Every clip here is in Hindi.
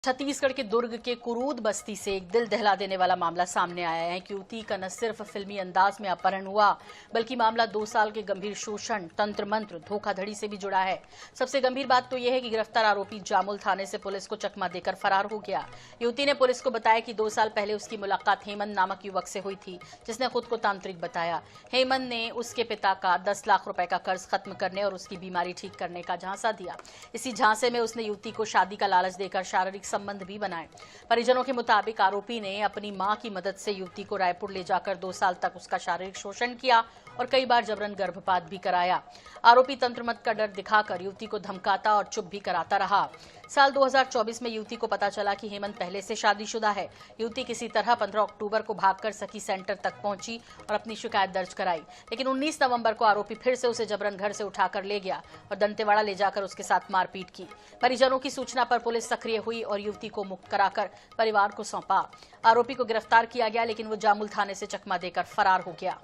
छत्तीसगढ़ के दुर्ग के कुरूद बस्ती से एक दिल दहला देने वाला मामला सामने आया है कि युवती का न सिर्फ फिल्मी अंदाज में अपहरण हुआ बल्कि मामला 2 साल के गंभीर शोषण, तंत्र मंत्र, धोखाधड़ी से भी जुड़ा है। सबसे गंभीर बात तो यह है कि गिरफ्तार आरोपी जामुल थाने से पुलिस को चकमा देकर फरार हो गया। युवती ने पुलिस को बताया कि 2 साल पहले उसकी मुलाकात हेमंत नामक युवक से हुई थी, जिसने खुद को तांत्रिक बताया। हेमंत ने उसके पिता का 10 लाख रुपए का कर्ज खत्म करने और उसकी बीमारी ठीक करने का झांसा दिया। इसी झांसे में उसने युवती को शादी का लालच देकर शारीरिक संबंध भी बनाए। परिजनों के मुताबिक आरोपी ने अपनी मां की मदद से युवती को रायपुर ले जाकर 2 साल तक उसका शारीरिक शोषण किया और कई बार जबरन गर्भपात भी कराया। आरोपी तंत्रमत का डर दिखाकर युवती को धमकाता और चुप भी कराता रहा। साल 2024 में युवती को पता चला कि हेमंत पहले से शादीशुदा है। युवती किसी तरह 15 अक्टूबर को भागकर सखी सेंटर तक पहुंची और अपनी शिकायत दर्ज कराई, लेकिन 19 नवंबर को आरोपी फिर से उसे जबरन घर से उठाकर ले गया और दंतेवाड़ा ले जाकर उसके साथ मारपीट की। परिजनों की सूचना पर पुलिस सक्रिय हुई और युवती को मुक्त कराकर परिवार को सौंपा। आरोपी को गिरफ्तार किया गया, लेकिन वो जामुल थाने से चकमा देकर फरार हो गया।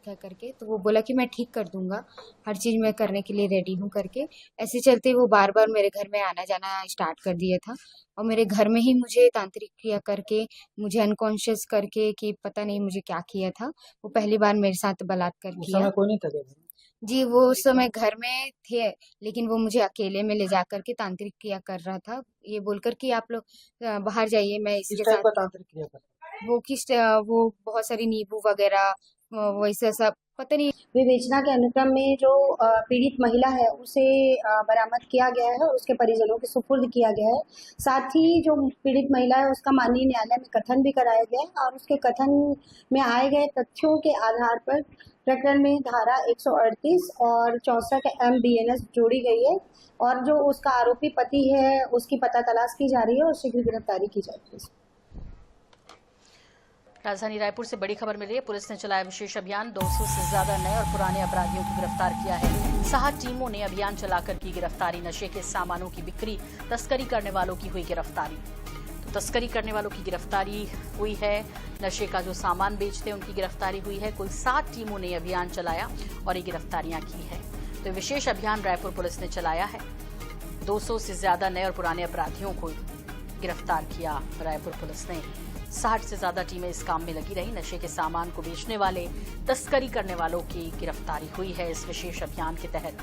क्या करके तो वो बोला कि मैं ठीक कर दूंगा, हर चीज मैं करने के लिए रेडी हूँ करके। ऐसे चलते वो बार बार मेरे घर में आना जाना स्टार्ट कर दिया था और मेरे घर में ही मुझे तांत्रिक क्रिया करके, मुझे अनकॉन्शियस करके कि पता नहीं मुझे क्या किया था। वो पहली बार मेरे साथ बलात्कार किया। समय कोई नहीं था जी, वो उस समय घर में थे, लेकिन वो मुझे अकेले में ले जा करके तांत्रिक क्रिया कर रहा था, ये बोलकर कि आप लोग बाहर जाइए, मैं इसके साथ। तांत्रिक क्रिया कर वो बहुत सारी नींबू वगैरह वैसे सब पता नहीं। विवेचना के अनुक्रम में जो पीड़ित महिला है उसे बरामद किया गया है, उसके परिजनों के सुपुर्द किया गया है। साथ ही जो पीड़ित महिला है उसका माननीय न्यायालय में कथन भी कराया गया है और उसके कथन में आए गए तथ्यों के आधार पर प्रकरण में धारा 138 और 64 MBNS जोड़ी गई है और जो उसका आरोपी पति है उसकी पता तलाश की जा रही है और शीघ्र गिरफ्तारी की जाएगी। राजधानी रायपुर से बड़ी खबर मिल रही है। पुलिस ने चलाया विशेष अभियान। 200 से ज्यादा नए और पुराने अपराधियों को गिरफ्तार किया है। 7 टीमों ने अभियान चलाकर की गिरफ्तारी। नशे के सामानों की बिक्री, तस्करी करने वालों की हुई गिरफ्तारी। तो तस्करी करने वालों की गिरफ्तारी हुई है, नशे का जो सामान बेचते हैं उनकी गिरफ्तारी हुई है। कुल 7 टीमों ने अभियान चलाया और ये गिरफ्तारियां की है। तो विशेष अभियान रायपुर पुलिस ने चलाया है। 200 से ज्यादा नए और पुराने अपराधियों को गिरफ्तार किया रायपुर पुलिस ने। 60 से ज्यादा टीमें इस काम में लगी रही। नशे के सामान को बेचने वाले, तस्करी करने वालों की गिरफ्तारी हुई है इस विशेष अभियान के तहत।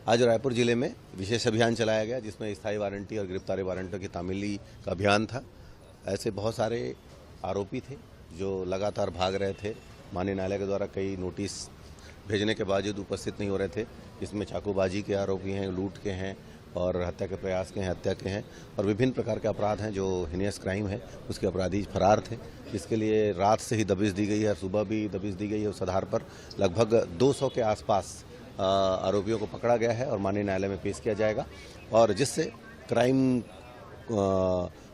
आज रायपुर जिले में विशेष अभियान चलाया गया, जिसमें स्थायी वारंटी और गिरफ्तारी वारंटों की तामीली का अभियान था। ऐसे बहुत सारे आरोपी थे जो लगातार भाग रहे थे। माननीय न्यायालय के द्वारा कई नोटिस भेजने के बावजूद उपस्थित नहीं हो रहे थे, जिसमें चाकूबाजी के आरोपी हैं, लूट के हैं और हत्या के प्रयास के हैं, हत्या के हैं और विभिन्न प्रकार के अपराध हैं जो हिनियस क्राइम है, उसके अपराधी फरार थे। इसके लिए रात से ही दबिश दी गई है, सुबह भी दबिश दी गई है। उस आधार पर लगभग 200 के आसपास आरोपियों को पकड़ा गया है और माननीय न्यायालय में पेश किया जाएगा और जिससे क्राइम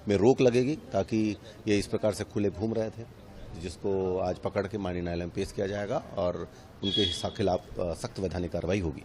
में रोक लगेगी, ताकि ये इस प्रकार से खुले घूम रहे थे, जिसको आज पकड़ के माननीय न्यायालय में पेश किया जाएगा और उनके खिलाफ सख्त वैधानिक कार्रवाई होगी।